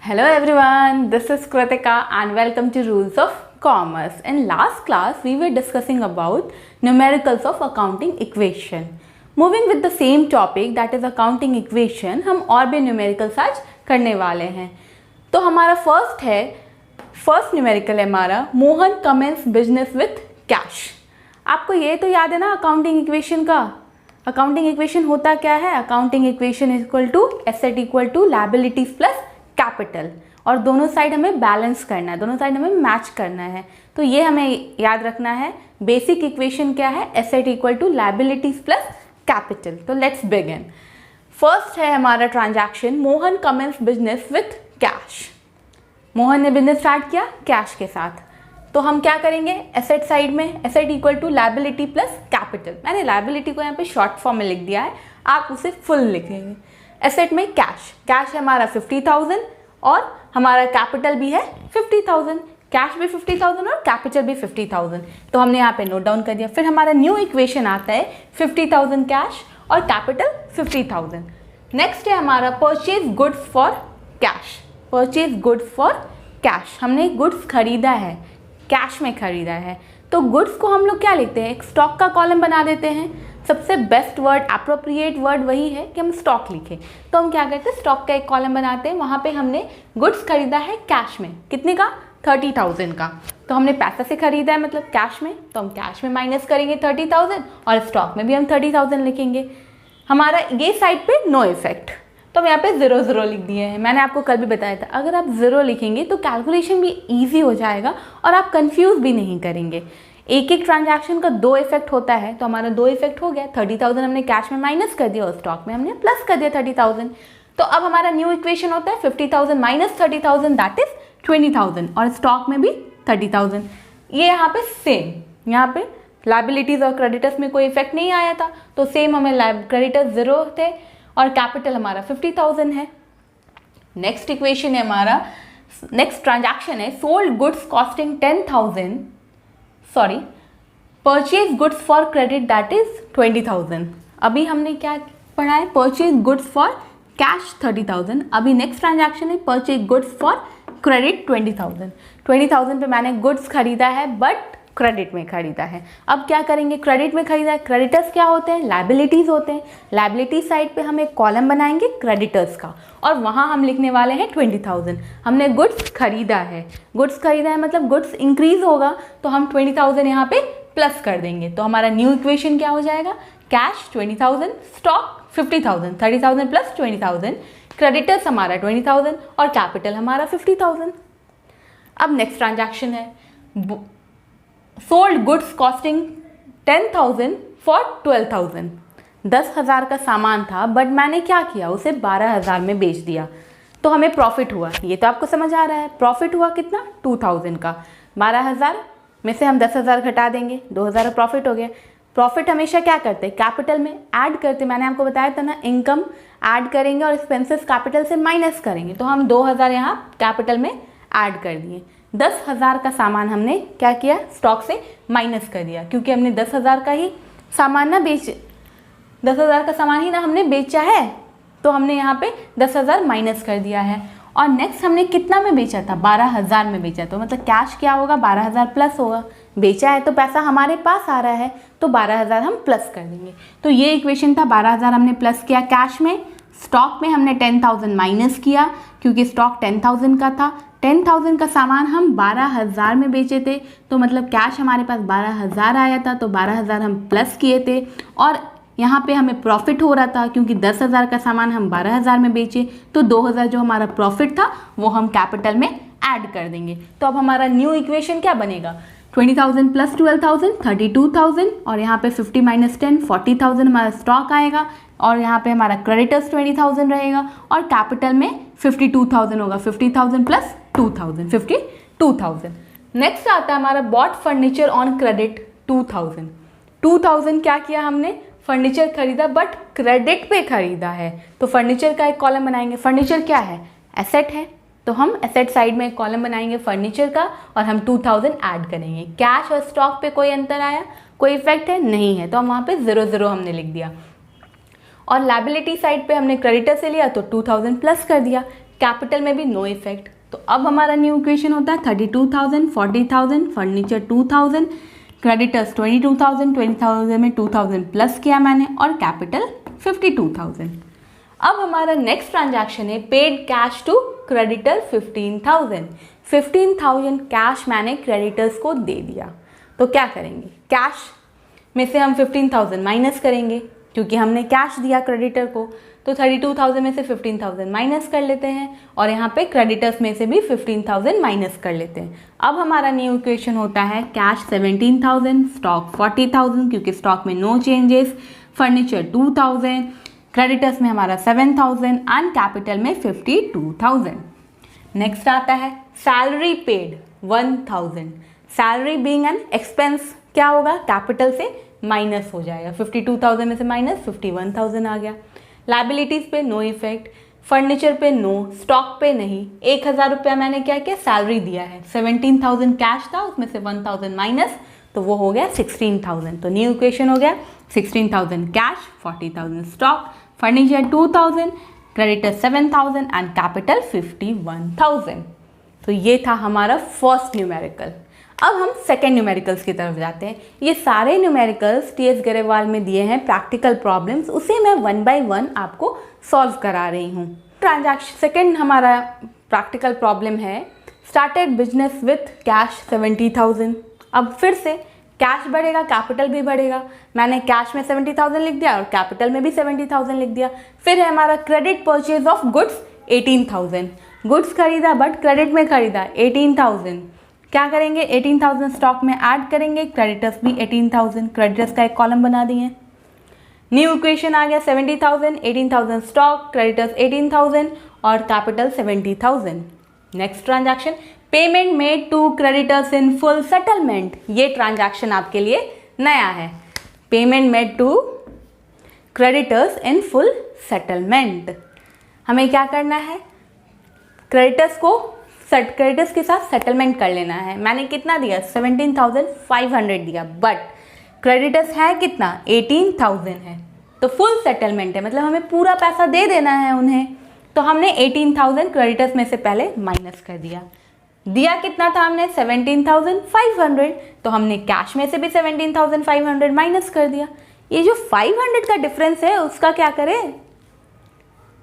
Hello everyone, this is Kritika and welcome to Rules of Commerce. In last class, we were discussing about numericals of accounting equation. Moving with the same topic that is accounting equation, हम और भी numericals आज करने वाले हैं. तो हमारा first numerical है हमारा Mohan commences business with cash. आपको ये तो याद है ना अकाउंटिंग इक्वेशन का. अकाउंटिंग इक्वेशन होता क्या है? Accounting equation equal to asset equal to liabilities plus capital, और दोनों साइड हमें बैलेंस करना है, दोनों साइड हमें मैच करना है. तो ये हमें याद रखना है. बेसिक इक्वेशन क्या है? Asset equal to liabilities plus capital. तो लेट्स बिगिन. फर्स्ट है हमारा transaction Mohan commences business with cash. Mohan ने बिजनेस स्टार्ट किया कैश के साथ. तो हम क्या करेंगे? एसेट साइड में asset equal to liability plus capital. मैंने लायबिलिटी को यहाँ पे शॉर्ट फॉर्म में लिख दिया है, आप उसे फुल लिखेंगे. एसेट में कैश है हमारा 50,000 और हमारा कैपिटल भी है 50,000. कैश भी 50,000 और कैपिटल भी 50,000. तो हमने यहाँ पे नोट डाउन कर दिया. फिर हमारा न्यू इक्वेशन आता है 50,000 कैश और कैपिटल 50,000. नेक्स्ट है हमारा purchase goods for cash. Purchase goods for cash, हमने गुड्स खरीदा है, कैश में खरीदा है. तो गुड्स को हम लोग क्या लिखते हैं? एक स्टॉक का कॉलम बना देते हैं. सबसे बेस्ट वर्ड, अप्रोप्रिएट वर्ड वही है कि हम स्टॉक लिखें. तो हम क्या करते हैं? स्टॉक का एक कॉलम बनाते हैं. वहाँ पे हमने गुड्स खरीदा है कैश में. कितने का? 30,000 का. तो हमने पैसा से खरीदा है मतलब कैश में, तो हम कैश में माइनस करेंगे 30,000 और स्टॉक में भी हम 30,000 लिखेंगे. हमारा ये साइड पे नो इफेक्ट, तो हम यहाँ पे 0 लिख दिए हैं. मैंने आपको कल भी बताया था अगर आप 0 लिखेंगे तो कैलकुलेशन भी ईजी हो जाएगा और आप कंफ्यूज भी नहीं करेंगे. एक एक ट्रांजैक्शन का 2 इफेक्ट होता है, तो हमारा 2 इफेक्ट हो गया. 30,000 हमने कैश में माइनस कर दिया और स्टॉक में हमने प्लस कर दिया 30,000. तो अब हमारा न्यू इक्वेशन होता है 50,000 माइनस 30,000 दैट इज 20,000 और स्टॉक में भी 30,000. ये यहाँ पे सेम, यहाँ पे लायबिलिटीज और क्रेडिटर्स में कोई इफेक्ट नहीं आया था, तो सेम हमें क्रेडिटर्स 0 थे और कैपिटल हमारा 50,000 है. नेक्स्ट इक्वेशन है हमारा, नेक्स्ट ट्रांजैक्शन है sold goods costing 10,000 purchase goods for credit that is 20,000. अभी हमने क्या पढ़ा है? Purchase goods for cash 30,000. अभी नेक्स्ट ट्रांजैक्शन है परचेज गुड्स फॉर क्रेडिट 20,000. 20,000 पे मैंने गुड्स खरीदा है बट क्रेडिट में खरीदा है. अब क्या करेंगे? क्रेडिट में खरीदा है. क्रेडिटर्स क्या होते हैं? लायबिलिटीज होते हैं. लायबिलिटी साइड पे हम एक कॉलम बनाएंगे क्रेडिटर्स का और वहाँ हम लिखने वाले हैं 20,000. हमने गुड्स खरीदा है. गुड्स खरीदा है मतलब गुड्स इंक्रीज होगा, तो हम 20,000 यहाँ पे प्लस कर देंगे. तो हमारा न्यू इक्वेशन क्या हो जाएगा? कैश 20,000, स्टॉक 50,000, 30,000 प्लस 20,000, क्रेडिटर्स हमारा 20,000 और कैपिटल हमारा 50,000. अब नेक्स्ट ट्रांजैक्शन है सोल्ड गुड्स कॉस्टिंग 10,000 फॉर 12,000. 10,000 का सामान था बट मैंने क्या किया? उसे 12,000 में बेच दिया, तो हमें प्रॉफिट हुआ. ये तो आपको समझ आ रहा है. प्रॉफिट हुआ कितना? 2,000 का. 12,000 में से हम 10,000 घटा देंगे, 2,000 प्रॉफिट हो गया. प्रॉफिट हमेशा क्या करते हैं? कैपिटल में ऐड करते. मैंने आपको बताया था ना, इनकम ऐड करेंगे और एक्सपेंसेस कैपिटल से माइनस करेंगे. तो हम 2,000 यहाँ कैपिटल में ऐड कर दिए. 10,000 का सामान हमने क्या किया? स्टॉक से माइनस कर दिया, क्योंकि हमने 10,000 का ही सामान ना 10,000 का सामान ही ना हमने बेचा है, तो हमने यहाँ पे 10,000 माइनस कर दिया है. और नेक्स्ट हमने कितना में बेचा था? 12,000 में बेचा. तो मतलब कैश क्या होगा? 12,000 प्लस होगा. बेचा है तो पैसा हमारे पास आ रहा है, तो 12,000 हम प्लस कर देंगे. तो ये इक्वेशन था. 12,000 हमने प्लस किया कैश में. स्टॉक में हमने 10,000 माइनस किया क्योंकि स्टॉक 10,000 का था. 10,000 का सामान हम 12,000 में बेचे थे, तो मतलब कैश हमारे पास 12,000 आया था, तो 12,000 हम प्लस किए थे. और यहाँ पे हमें प्रॉफिट हो रहा था क्योंकि 10,000 का सामान हम 12,000 में बेचे, तो 2,000 जो हमारा प्रॉफिट था वो हम कैपिटल में ऐड कर देंगे. तो अब हमारा न्यू इक्वेशन क्या बनेगा? 20,000 प्लस 12,000 32,000 और यहाँ पे 50 माइनस 10 40,000 हमारा स्टॉक आएगा और यहाँ पे हमारा क्रेडिटर्स 20,000 रहेगा और कैपिटल में 52,000 होगा. 50,000 प्लस 2,000 52,000. नेक्स्ट आता है हमारा बॉट फर्नीचर ऑन क्रेडिट 2,000. 2,000 क्या किया हमने? फर्नीचर खरीदा बट क्रेडिट पे खरीदा है, तो फर्नीचर का एक कॉलम बनाएंगे. फर्नीचर क्या है? एसेट है, तो हम एसेट साइड में एक कॉलम बनाएंगे फर्नीचर का और हम 2,000 ऐड करेंगे. कैश और स्टॉक पे कोई अंतर आया? कोई इफेक्ट है? नहीं है, तो हम वहाँ पे 0 हमने लिख दिया. और लायबिलिटी साइड पे हमने क्रेडिटर से लिया तो 2,000 प्लस कर दिया. कैपिटल में भी नो इफेक्ट। तो अब हमारा न्यू इक्वेशन होता है 32,000, 40,000, फर्नीचर 2,000, क्रेडिटर्स 22,000, 20,000 में 2,000 प्लस किया मैंने और कैपिटल 52,000। अब हमारा नेक्स्ट ट्रांजैक्शन है paid cash to creditor 15,000। 15,000 cash मैंने क्रेडिटर्स को दे दिया। तो क्या करेंगे, कैश में से हम 15,000 माइनस करेंगे क्योंकि हमने कैश दिया क्रेडिटर को। तो 32,000 में से 15,000 माइनस कर लेते हैं और यहाँ पे क्रेडिटर्स में से भी 15,000 माइनस कर लेते हैं। अब हमारा न्यू इक्वेशन होता है कैश 17,000, स्टॉक 40,000 क्योंकि स्टॉक में नो चेंजेस, फर्नीचर 2,000, क्रेडिटर्स में हमारा 7,000 एंड कैपिटल में 52,000। नेक्स्ट आता है salary paid 1,000। Salary being an expense क्या होगा, कैपिटल से माइनस हो जाएगा। 52,000 में से माइनस 51,000 आ गया। लाइबिलिटीज पे नो इफेक्ट, फर्नीचर पे नो, स्टॉक पे नहीं। 1,000 रुपया मैंने क्या किया, सैलरी दिया है। 17,000 कैश था, उसमें से 1,000 माइनस, तो वो हो गया 16,000। तो न्यू इक्वेशन हो गया 16,000 cash, 40,000 stock, furniture 2,000, creditor 7,000 and capital 51,000। तो ये था हमारा फर्स्ट न्यूमेरिकल। अब हम सेकेंड न्यूमेरिकल्स की तरफ जाते हैं। ये सारे न्यूमेरिकल्स टीएस गरेवाल में दिए हैं प्रैक्टिकल प्रॉब्लम्स, उसे मैं 1 बाय 1 आपको सॉल्व करा रही हूँ। ट्रांजैक्शन सेकेंड हमारा प्रैक्टिकल प्रॉब्लम है स्टार्टेड बिजनेस विथ कैश 70,000। अब फिर से कैश बढ़ेगा, कैपिटल भी बढ़ेगा। मैंने कैश में 70,000 लिख दिया और कैपिटल में भी 70,000 लिख दिया। फिर है हमारा credit purchase of goods 18,000। Goods खरीदा बट क्रेडिट में खरीदा 18,000। क्या करेंगे, 18,000 स्टॉक में ऐड करेंगे, क्रेडिटर्स भी 18,000, क्रेडिटर्स का एक कॉलम बना दिए। न्यू इक्वेशन आ गया 70,000, 18,000 स्टॉक, क्रेडिटर्स 18,000 और capital 70,000। Next transaction payment made to creditors in full settlement. ये ट्रांजैक्शन आपके लिए नया है, payment made to creditors in full settlement. हमें क्या करना है, क्रेडिटर्स के साथ सेटलमेंट कर लेना है। मैंने कितना दिया, 17,500 दिया, बट क्रेडिटर्स है कितना, 18,000 है। तो फुल सेटलमेंट है, मतलब हमें पूरा पैसा दे देना है उन्हें। तो हमने 18,000 क्रेडिटर्स में से पहले माइनस कर दिया। दिया कितना था हमने, 17,500, तो हमने कैश में से भी 17,500 माइनस कर दिया। ये जो 500 का डिफरेंस है उसका क्या करें,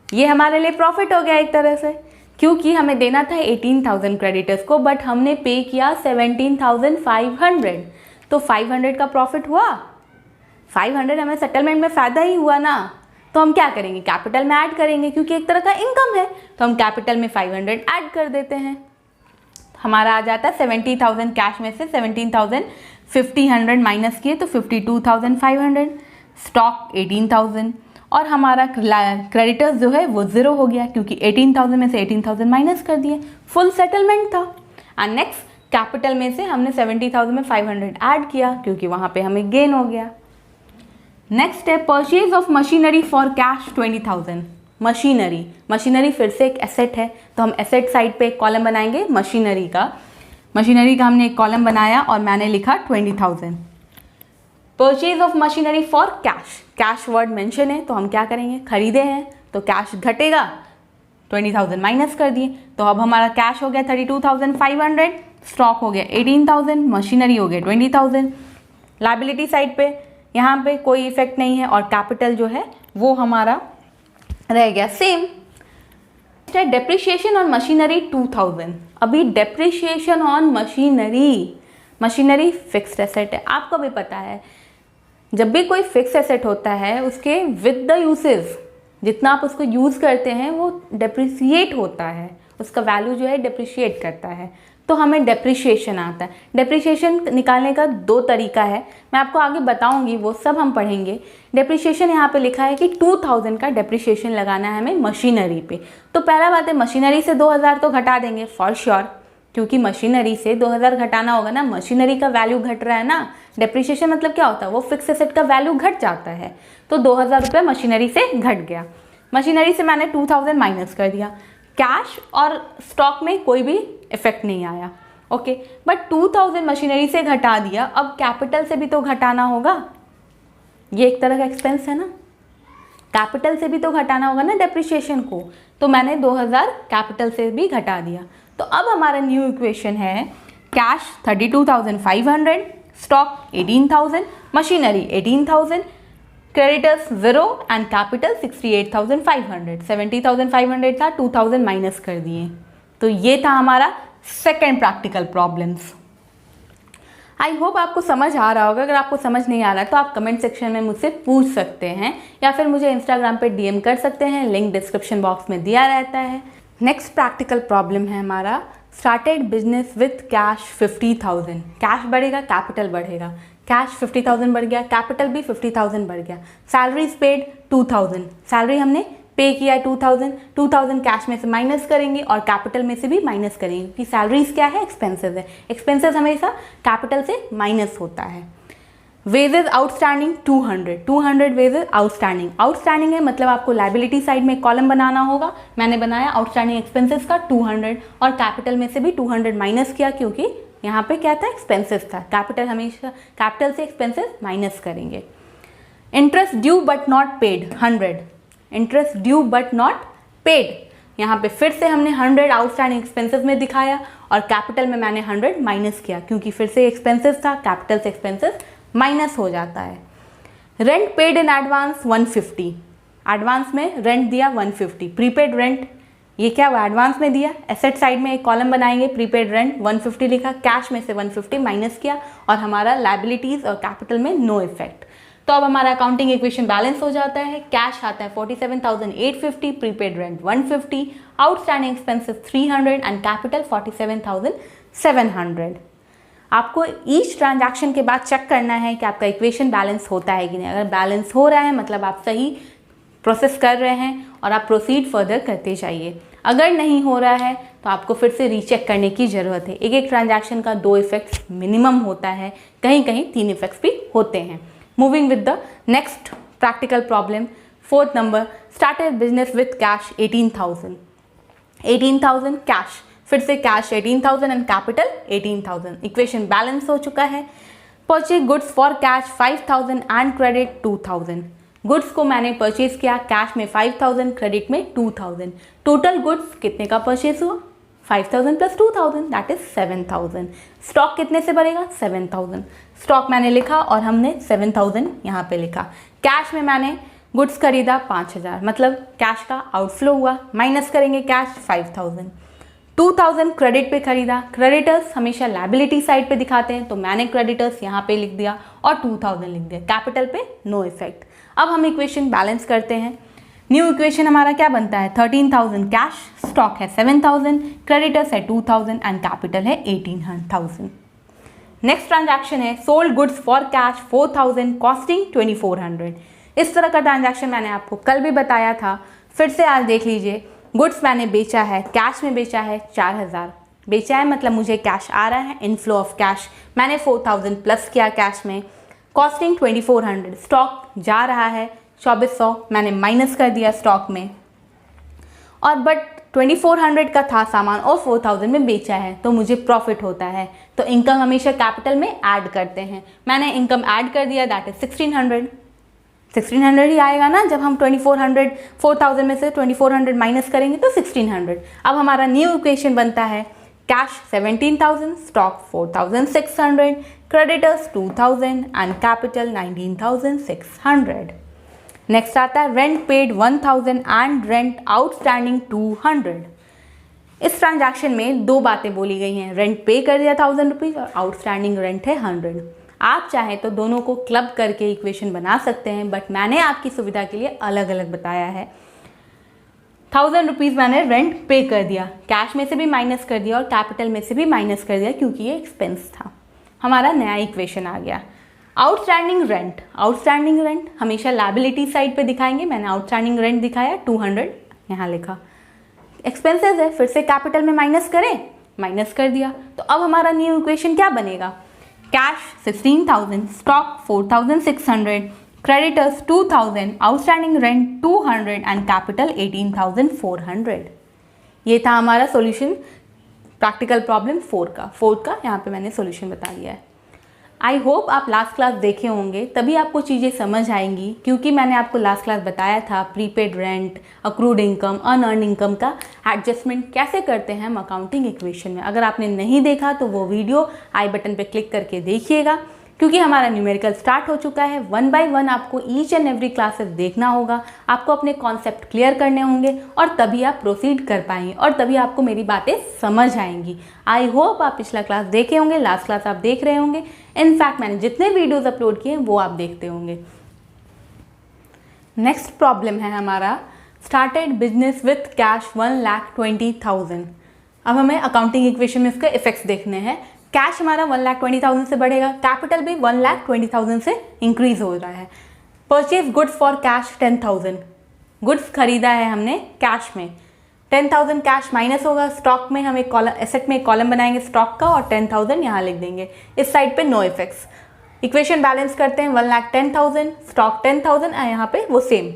ये हमारे लिए प्रॉफिट हो गया एक तरह से, क्योंकि हमें देना था 18,000 क्रेडिटर्स को बट हमने पे किया 17,500। तो 500 का प्रॉफिट हुआ, 500 हमें सेटलमेंट में फ़ायदा ही हुआ ना। तो हम क्या करेंगे, कैपिटल में ऐड करेंगे क्योंकि एक तरह का इनकम है। तो हम कैपिटल में 500 ऐड कर देते हैं। हमारा आ जाता है 70,000 कैश में से 17,500 माइनस किए तो 52,500, स्टॉक 18,000 और हमारा क्रेडिटर्स जो है वो 0 हो गया क्योंकि 18,000 में से 18,000 माइनस कर दिए, फुल सेटलमेंट था। एंड नेक्स्ट कैपिटल में से हमने 70,000 में 500 ऐड किया क्योंकि वहाँ पे हमें गेन हो गया। नेक्स्ट है purchase of machinery for cash 20,000। Machinery फिर से एक एसेट है, तो हम एसेट साइड पे एक कॉलम बनाएंगे मशीनरी का हमने एक कॉलम बनाया और मैंने लिखा 20,000। Purchase of machinery for cash word mention है, तो हम क्या करेंगे, खरीदे हैं तो कैश घटेगा, 20,000 माइनस कर दिए। तो अब हमारा कैश हो गया 32,500, स्टॉक हो गया 18,000, मशीनरी हो गया 20,000। लाइबिलिटी साइड पे यहाँ पे कोई इफेक्ट नहीं है और कैपिटल जो है वो हमारा रह गया सेम। Depreciation on machinery 2,000। अभी depreciation on machinery fixed asset है, आपको भी पता है जब भी कोई फिक्स एसेट होता है उसके विद द यूसेज जितना आप उसको यूज़ करते हैं वो डेप्रिसिएट होता है, उसका वैल्यू जो है डेप्रिशिएट करता है, तो हमें डेप्रिसिएशन आता है। डेप्रिसिएशन निकालने का 2 तरीका है, मैं आपको आगे बताऊंगी, वो सब हम पढ़ेंगे। डेप्रिसिएशन यहाँ पे लिखा है कि 2,000 का डेप्रिसिएशन लगाना है हमें मशीनरी पे। तो पहला बात है मशीनरी से 2,000 तो घटा देंगे फॉर श्योर, क्योंकि मशीनरी से 2,000 घटाना होगा ना, मशीनरी का वैल्यू घट रहा है ना। डेप्रिसिएशन मतलब क्या होता है, वो फिक्स एसेट का वैल्यू घट जाता है। तो 2,000 रुपये मशीनरी से घट गया। मशीनरी से मैंने 2,000 माइनस कर दिया। कैश और स्टॉक में कोई भी इफेक्ट नहीं आया, ओके। बट 2,000 मशीनरी से घटा दिया, अब कैपिटल से भी तो घटाना होगा, ये एक तरह का एक्सपेंस है ना। कैपिटल से भी तो घटाना होगा ना डेप्रिसिएशन को, तो मैंने 2000 कैपिटल से भी घटा दिया। तो अब हमारा न्यू इक्वेशन है cash 32,500, stock 18,000, machinery 18,000, creditors 0 and capital 68,500। 70,500 था, 2,000 माइनस कर दिए। तो ये था हमारा second practical problems. I hope आपको समझ आ रहा होगा। अगर आपको समझ नहीं आ रहा है तो आप कमेंट सेक्शन में मुझसे पूछ सकते हैं या फिर मुझे इंस्टाग्राम पे डीएम कर सकते हैं, लिंक डिस्क्रिप्शन बॉक्स में दिया रहता है। नेक्स्ट प्रैक्टिकल प्रॉब्लम है हमारा started business with cash 50,000। Cash बढ़ेगा, कैपिटल बढ़ेगा। कैश 50,000 बढ़ गया, कैपिटल भी 50,000 बढ़ गया। सैलरीज पेड 2,000, सैलरी हमने पे किया 2,000 कैश में से माइनस करेंगे और कैपिटल में से भी माइनस करेंगे क्योंकि सैलरीज क्या है, एक्सपेंसेस है। एक्सपेंसेस हमेशा कैपिटल से माइनस होता है। वेजेस आउटस्टैंडिंग 200 वेजेस आउटस्टैंडिंग है, मतलब आपको लाइबिलिटी साइड में कॉलम बनाना होगा। मैंने बनाया आउटस्टैंडिंग एक्सपेंसेस का 200 और कैपिटल में से भी 200 माइनस किया क्योंकि यहाँ पे क्या था, एक्सपेंसेस था। कैपिटल हमेशा कैपिटल से एक्सपेंसेस माइनस करेंगे। Interest due but not paid 100, interest due but not paid, यहाँ पे फिर से हमने 100 आउटस्टैंडिंग एक्सपेंसेस में दिखाया और कैपिटल में मैंने 100 माइनस किया क्योंकि फिर से एक्सपेंसेस था, कैपिटल से एक्सपेंसेस माइनस हो जाता है। Rent paid in advance 150, advance में रेंट दिया 150, प्रीपेड रेंट ये क्या हुआ, एडवांस में दिया। एसेट साइड में एक कॉलम बनाएंगे, प्रीपेड रेंट 150 लिखा, कैश में से 150 माइनस किया और हमारा लाइबिलिटीज और कैपिटल में नो इफेक्ट। तो अब हमारा अकाउंटिंग इक्वेशन बैलेंस हो जाता है। कैश आता है 47,850, prepaid rent 150, outstanding expenses 300 and capital 47,700। आपको ईच ट्रांजैक्शन के बाद चेक करना है कि आपका इक्वेशन बैलेंस होता है कि नहीं। अगर बैलेंस हो रहा है मतलब आप सही प्रोसेस कर रहे हैं और आप प्रोसीड फर्दर करते जाइए। अगर नहीं हो रहा है तो आपको फिर से रीचेक करने की ज़रूरत है। एक एक ट्रांजैक्शन का 2 इफेक्ट्स मिनिमम होता है, कहीं कहीं 3 इफेक्ट्स भी होते हैं। Moving with the next practical problem, 4th number, started business with cash 18,000 cash, फिर से cash 18,000 and capital 18,000। Equation balance हो चुका है। Purchase goods for cash 5,000 and credit 2,000। Goods को मैंने परचेज किया कैश में 5,000, क्रेडिट में 2,000। टोटल गुड्स कितने का परचेज हुआ, 5,000 प्लस 2,000 दैट इज 7,000। स्टॉक कितने से बढ़ेगा, 7,000। स्टॉक मैंने लिखा और हमने 7,000 यहाँ पे लिखा। कैश में मैंने गुड्स खरीदा 5,000, मतलब कैश का आउटफ्लो हुआ, माइनस करेंगे कैश 5,000। 2,000 क्रेडिट पे खरीदा। क्रेडिटर्स हमेशा लाइबिलिटी साइड पे दिखाते हैं तो मैंने क्रेडिटर्स यहाँ पे लिख दिया और 2,000 लिख दिया। कैपिटल पे नो इफेक्ट। अब हम इक्वेशन बैलेंस करते हैं। न्यू इक्वेशन हमारा क्या बनता है, 13,000 कैश, स्टॉक है 7,000, क्रेडिटर्स है 2,000 एंड कैपिटल है 18,000। नेक्स्ट ट्रांजैक्शन है sold goods for cash 4,000 costing 2,400। इस तरह का ट्रांजैक्शन मैंने आपको कल भी बताया था, फिर से आज देख लीजिए। गुड्स मैंने बेचा है, कैश में बेचा है 4,000, बेचा है मतलब मुझे कैश आ रहा है, इनफ्लो ऑफ कैश। मैंने 4,000 प्लस किया कैश में, कॉस्टिंग 2,400, स्टॉक जा रहा है 2,400, मैंने माइनस कर दिया स्टॉक में। और बट 2,400 का था सामान और 4,000 में बेचा है तो मुझे प्रॉफिट होता है। तो इनकम हमेशा कैपिटल में ऐड करते हैं। मैंने इनकम ऐड कर दिया दैट इज 1,600 ही आएगा ना। जब हम 4,000 में से 2,400 माइनस करेंगे तो 1,600। अब हमारा न्यू इक्वेशन बनता है cash 17,000, stock 4,600, creditors 2,000 and capital 19,600। Next आता है rent paid 1,000 and rent outstanding 200। इस ट्रांजैक्शन में 2 बातें बोली गई हैं, रेंट पे कर दिया 1,000 रुपीज़ और आउटस्टैंडिंग रेंट है 100। आप चाहें तो दोनों को क्लब करके इक्वेशन बना सकते हैं, बट मैंने आपकी सुविधा के लिए अलग अलग बताया है। 1,000 रुपीज़ मैंने रेंट पे कर दिया, कैश में से भी माइनस कर दिया और कैपिटल में से भी माइनस कर दिया क्योंकि ये एक्सपेंस था। हमारा नया इक्वेशन आ गया। आउटस्टैंडिंग रेंट हमेशा लाइबिलिटी साइड पे दिखाएंगे। मैंने आउटस्टैंडिंग रेंट दिखाया 200, यहाँ लिखा। एक्सपेंसेस है, फिर से कैपिटल में माइनस करें, माइनस कर दिया। तो अब हमारा न्यू इक्वेशन क्या बनेगा, cash 16,000, stock 4,600, creditors 2,000, outstanding rent 200 and capital 18,400। ये था हमारा सॉल्यूशन प्रैक्टिकल प्रॉब्लम 4 का। यहाँ पे मैंने सॉल्यूशन बता दिया है। आई होप आप लास्ट क्लास देखे होंगे, तभी आपको चीज़ें समझ आएंगी, क्योंकि मैंने आपको लास्ट क्लास बताया था prepaid rent, accrued income, unearned income का एडजस्टमेंट कैसे करते हैं हम अकाउंटिंग इक्वेशन में। अगर आपने नहीं देखा तो वो वीडियो आई बटन पे क्लिक करके देखिएगा, क्योंकि हमारा न्यूमेरिकल स्टार्ट हो चुका है। 1 बाय 1 आपको ईच एंड एवरी क्लासेस देखना होगा, आपको अपने कॉन्सेप्ट क्लियर करने होंगे और तभी आप प्रोसीड कर पाएंगे और तभी आपको मेरी बातें समझ आएंगी। आई होप आप पिछला क्लास देखे होंगे, लास्ट क्लास आप देख रहे होंगे, इनफैक्ट मैंने जितने वीडियोज़ अपलोड किए वो आप देखते होंगे। नेक्स्ट प्रॉब्लम है हमारा स्टार्टेड बिजनेस विथ कैश 1,20,000। अब हमें अकाउंटिंग इक्वेशन में इसके इफेक्ट्स देखने हैं। कैश हमारा 1,20,000 से बढ़ेगा, कैपिटल भी 1,20,000 से इंक्रीज हो रहा है। Purchase goods for cash 10,000, goods खरीदा है हमने कैश में, 10,000 कैश माइनस होगा। स्टॉक में हम एक कॉलम, एसेट में एक कॉलम बनाएंगे स्टॉक का और 10,000 यहाँ लिख देंगे। इस साइड पे नो इफेक्ट्स। इक्वेशन बैलेंस करते हैं, 1,10,000 स्टॉक 10,000 यहाँ पे वो same.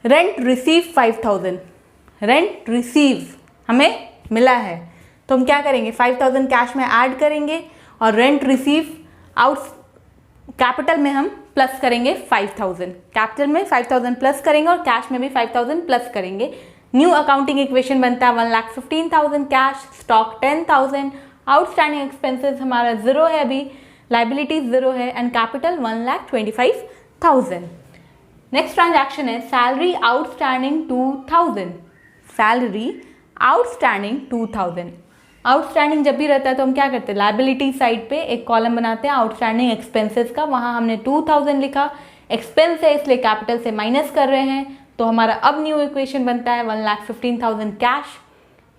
Rent receive 5,000, rent receive हमें मिला है तो हम क्या करेंगे, 5,000 कैश में ऐड करेंगे और रेंट रिसीव आउट कैपिटल में हम प्लस करेंगे 5,000, कैपिटल में 5,000 प्लस करेंगे और कैश में भी 5,000 प्लस करेंगे। न्यू अकाउंटिंग इक्वेशन बनता है 1,15,000 कैश, स्टॉक 10,000, आउटस्टैंडिंग एक्सपेंसेस हमारा 0 है, अभी लाइबिलिटीज 0 है एंड कैपिटल 1,25,000। नेक्स्ट ट्रांजैक्शन है salary outstanding 2,000, salary outstanding 2,000। Outstanding जब भी रहता है तो हम क्या करते हैं, लाइबिलिटी साइड पे एक कॉलम बनाते हैं आउटस्टैंडिंग एक्सपेंसेस का, वहाँ हमने 2,000 लिखा, एक्सपेंस है इसलिए कैपिटल से माइनस कर रहे हैं, तो हमारा अब न्यू इक्वेशन बनता है 1,15,000 कैश,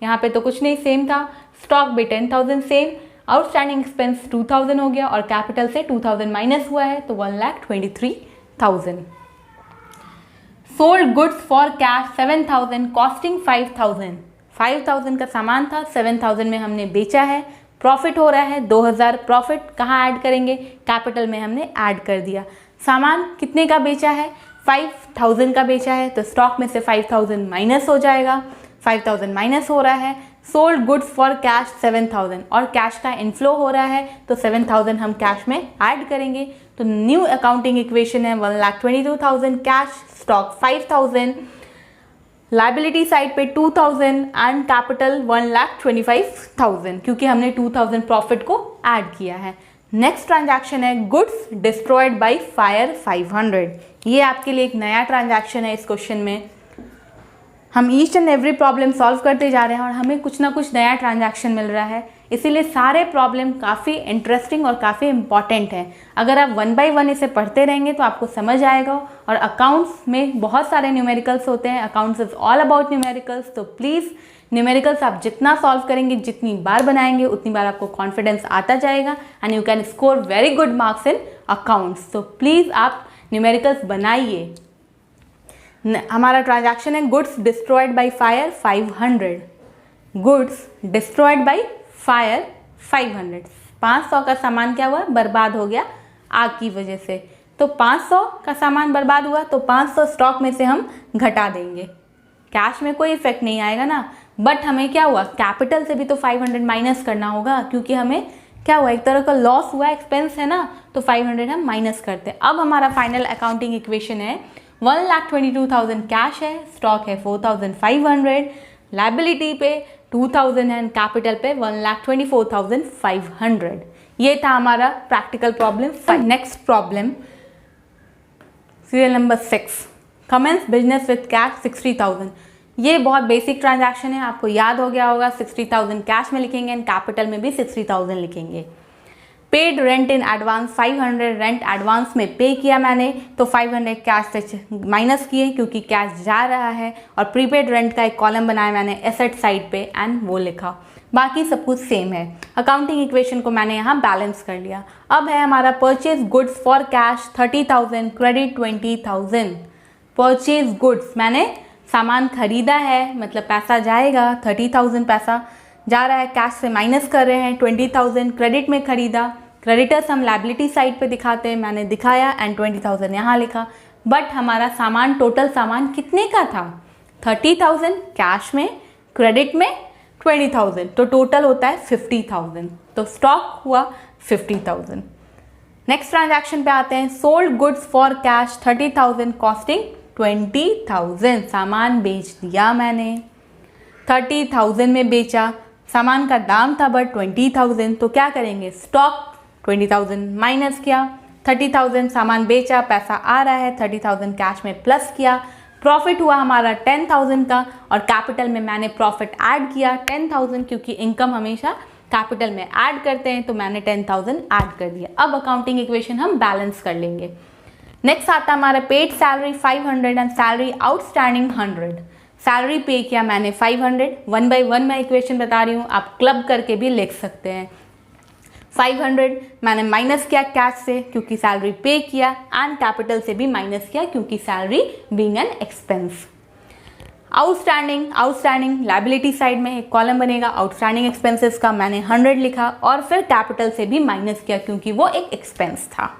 यहाँ पे तो कुछ नहीं सेम था, स्टॉक भी 10,000 सेम, आउटस्टैंडिंग एक्सपेंस 2,000 हो गया और कैपिटल से 2,000 माइनस हुआ है तो 1,23,000। Sold goods for cash 7,000 costing 5,000, 5,000 का सामान था, 7,000 में हमने बेचा है, प्रॉफिट हो रहा है 2,000। प्रॉफिट कहाँ ऐड करेंगे, कैपिटल में हमने ऐड कर दिया। सामान कितने का बेचा है, 5,000 का बेचा है, तो स्टॉक में से 5,000 माइनस हो जाएगा, 5,000 माइनस हो रहा है। सोल्ड गुड्स फॉर कैश 7,000 और कैश का इनफ्लो हो रहा है तो 7,000 हम कैश में ऐड करेंगे, तो न्यू अकाउंटिंग इक्वेशन है 1,22,000 कैश, स्टॉक 5,000, लाइबिलिटी साइड पे 2,000 एंड कैपिटल 1,25,000, क्योंकि हमने 2,000 प्रॉफिट को ऐड किया है। नेक्स्ट ट्रांजैक्शन है गुड्स डिस्ट्रॉयड बाय फायर 500। ये आपके लिए एक नया ट्रांजैक्शन है। इस क्वेश्चन में हम each and every problem solve करते जा रहे हैं और हमें कुछ ना कुछ नया ट्रांजैक्शन मिल रहा है, इसीलिए सारे प्रॉब्लम काफ़ी इंटरेस्टिंग और काफ़ी इंपॉर्टेंट हैं। अगर आप 1 बाय 1 इसे पढ़ते रहेंगे तो आपको समझ आएगा। और अकाउंट्स में बहुत सारे न्यूमेरिकल्स होते हैं, accounts is all about numericals, तो प्लीज़ न्यूमेरिकल्स आप जितना सॉल्व करेंगे, जितनी बार बनाएंगे, उतनी बार आपको कॉन्फिडेंस आता जाएगा and you can score very good marks in accounts. तो प्लीज़ आप न्यूमेरिकल्स बनाइए। हमारा ट्रांजैक्शन है goods destroyed by fire 500, goods destroyed by fire 500, 500 का सामान क्या हुआ, बर्बाद हो गया आग की वजह से। तो 500 का सामान बर्बाद हुआ तो 500 स्टॉक में से हम घटा देंगे, कैश में कोई इफेक्ट नहीं आएगा ना, बट हमें क्या हुआ, कैपिटल से भी तो 500 माइनस करना होगा, क्योंकि हमें क्या हुआ, एक तरह का लॉस हुआ, एक्सपेंस है ना, तो 500 हम माइनस करते हैं। अब हमारा फाइनल अकाउंटिंग इक्वेशन है 1,22,000 कैश है, स्टॉक है 4,500, लाइबिलिटी पे 2,000 है, कैपिटल पे 1,24,500। ये था हमारा practical problem. Next problem serial number 6, commences business with cash 60,000। ये बहुत बेसिक ट्रांजैक्शन है, आपको याद हो गया होगा। 60,000 कैश में लिखेंगे एंड कैपिटल में भी 60,000 लिखेंगे। Paid rent in advance 500, rent advance में पे किया मैंने तो 500 कैश से माइनस किए क्योंकि कैश जा रहा है, और प्रीपेड रेंट का एक कॉलम बनाया मैंने एसेट साइड पे एंड वो लिखा, बाकी सब कुछ सेम है। अकाउंटिंग इक्वेशन को मैंने यहाँ बैलेंस कर लिया। अब है हमारा purchase goods for cash 30,000, credit 20,000। Purchase goods मैंने सामान खरीदा है, मतलब पैसा जाएगा, 30,000 पैसा जा रहा है, कैश से माइनस कर रहे हैं, 20,000 क्रेडिट में खरीदा। क्रेडिटर्स हम लाइबिलिटी साइड पे दिखाते हैं, मैंने दिखाया एंड 20,000 यहाँ लिखा। बट हमारा सामान, टोटल सामान कितने का था, 30,000 कैश में, क्रेडिट में 20,000, तो टोटल होता है 50,000। तो स्टॉक हुआ 50,000। नेक्स्ट ट्रांजैक्शन पे आते हैं। Sold goods for cash 30,000 costing 20,000। सामान बेच दिया मैंने, 30,000 में बेचा, सामान का दाम था बट 20,000, तो क्या करेंगे, स्टॉक 20,000 माइनस किया, 30,000 सामान बेचा, पैसा आ रहा है, 30,000 कैश में प्लस किया, प्रॉफिट हुआ हमारा 10,000 का, और कैपिटल में मैंने प्रॉफिट ऐड किया 10,000, क्योंकि इनकम हमेशा कैपिटल में ऐड करते हैं, तो मैंने 10,000 ऐड कर दिया। अब अकाउंटिंग इक्वेशन हम बैलेंस कर लेंगे। नेक्स्ट आता है हमारा paid salary 500 and salary outstanding 100। Salary पे किया मैंने 500, 1 by 1 मैं इक्वेशन बता रही हूँ, आप क्लब करके भी लिख सकते हैं। 500 मैंने माइनस किया कैश से क्योंकि सैलरी पे किया, एंड कैपिटल से भी माइनस किया क्योंकि salary being an expense. Outstanding liability side में एक कॉलम बनेगा आउटस्टैंडिंग एक्सपेंसेस का, मैंने 100 लिखा, और फिर कैपिटल से भी माइनस किया क्योंकि वो एक एक्सपेंस था।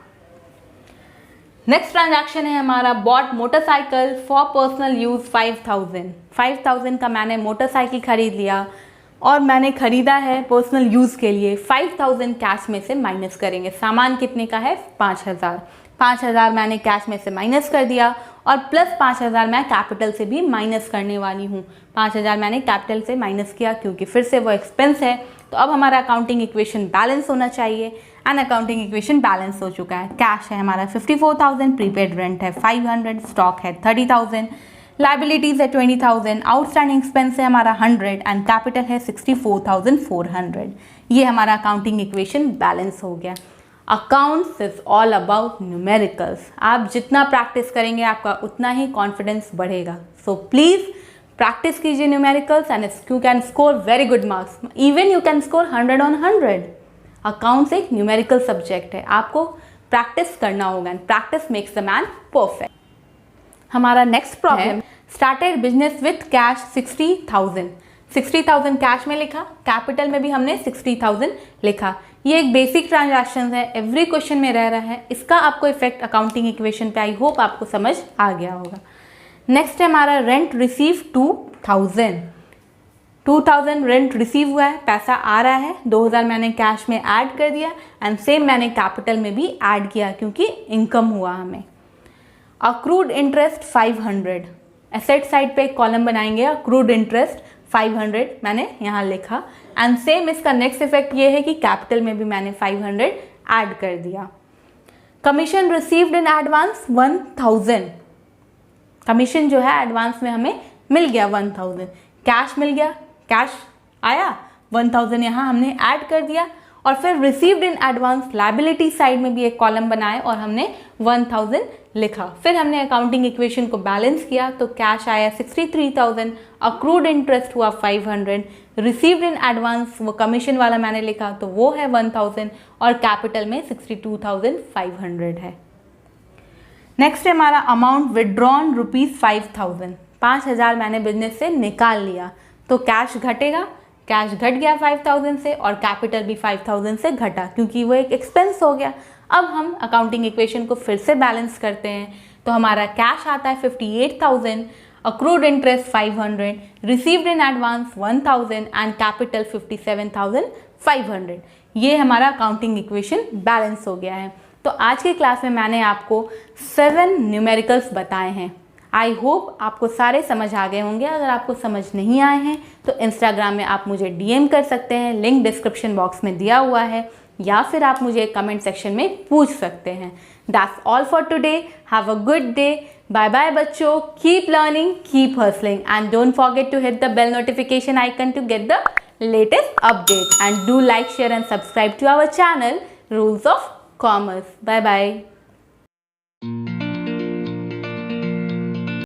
नेक्स्ट ट्रांजैक्शन है हमारा bought motorcycle for personal use 5,000 का मैंने मोटरसाइकिल खरीद लिया, और मैंने खरीदा है पर्सनल यूज़ के लिए। 5,000 कैश में से माइनस करेंगे। सामान कितने का है, 5,000 मैंने कैश में से माइनस कर दिया, और प्लस 5,000 मैं कैपिटल से भी माइनस करने वाली हूँ। 5,000 मैंने कैपिटल से माइनस किया क्योंकि फिर से वो एक्सपेंस है। तो अब हमारा अकाउंटिंग इक्वेशन बैलेंस होना चाहिए, एंड अकाउंटिंग इक्वेशन बैलेंस हो चुका है। कैश है हमारा 54,000, प्रीपेड रेंट है 500, स्टॉक है 30,000, लाइबिलिटीज है 20,000, आउटस्टैंडिंग एक्सपेंस है हमारा 100, एंड कैपिटल है 64,400। ये हमारा अकाउंटिंग इक्वेशन बैलेंस हो गया। Accounts is all about numericals. आप जितना प्रैक्टिस करेंगे आपका उतना ही कॉन्फिडेंस बढ़ेगा। सो प्लीज़ प्रैक्टिस कीजिए numericals, and you can score very good marks. Even you can score 100 on 100। Accounts एक न्यूमेरिकल सब्जेक्ट है, आपको प्रैक्टिस करना होगा, and practice makes the man perfect. हमारा next problem, started business with cash 60,000 cash में लिखा, capital में भी हमने 60,000 लिखा। ये एक बेसिक ट्रांजैक्शन है, एवरी क्वेश्चन में रह रहा है, इसका आपको इफेक्ट अकाउंटिंग इक्वेशन पे आई होप आपको समझ आ गया होगा। नेक्स्ट है हमारा रेंट रिसीव 2,000 रेंट रिसीव हुआ है, पैसा आ रहा है, 2,000 मैंने कैश में ऐड कर दिया, एंड सेम मैंने कैपिटल में भी ऐड किया क्योंकि इनकम हुआ हमें। अक्रूड इंटरेस्ट 500, एसेट साइड पे एक कॉलम बनाएंगे, अक्रूड इंटरेस्ट 500 मैंने यहाँ लिखा, एंड सेम इसका नेक्स्ट इफेक्ट ये है कि कैपिटल में भी मैंने 500 ऐड कर दिया। Commission received in advance 1,000, commission जो है एडवांस में हमें मिल गया 1,000, कैश मिल गया, कैश आया 1,000 यहाँ हमने ऐड कर दिया, और फिर received in advance liability side में भी एक कॉलम बनाए और हमने 1,000 लिखा। फिर हमने अकाउंटिंग इक्वेशन को बैलेंस किया, तो कैश आया 63,000, अक्रूड इंटरेस्ट हुआ 500, रिसीव्ड इन एडवांस वो कमीशन वाला मैंने लिखा तो वो है 1,000, और कैपिटल में 62,500 है। नेक्स्ट है हमारा अमाउंट विदड्रॉन ₹5,000, 5,000 मैंने बिजनेस से निकाल लिया, तो कैश घटेगा, कैश घट गया 5,000 से, और कैपिटल भी 5,000 से घटा क्योंकि वो एक एक्सपेंस हो गया। अब हम अकाउंटिंग इक्वेशन को फिर से बैलेंस करते हैं, तो हमारा कैश आता है 58,000, accrued interest 500, received in advance 1,000, and capital 57,500। ये हमारा अकाउंटिंग इक्वेशन बैलेंस हो गया है। तो आज की क्लास में मैंने आपको 7 न्यूमेरिकल्स बताए हैं। आई होप आपको सारे समझ आ गए होंगे। अगर आपको समझ नहीं आए हैं तो इंस्टाग्राम में आप मुझे DM कर सकते हैं, लिंक डिस्क्रिप्शन बॉक्स में दिया हुआ है, या फिर आप मुझे कमेंट सेक्शन में पूछ सकते हैं। That's all for today, have a good day, bye bye बच्चों, keep learning, keep hustling, and don't forget to hit the bell notification icon to get the latest updates, and do like, share and subscribe to our channel Rules of Commerce. Bye bye.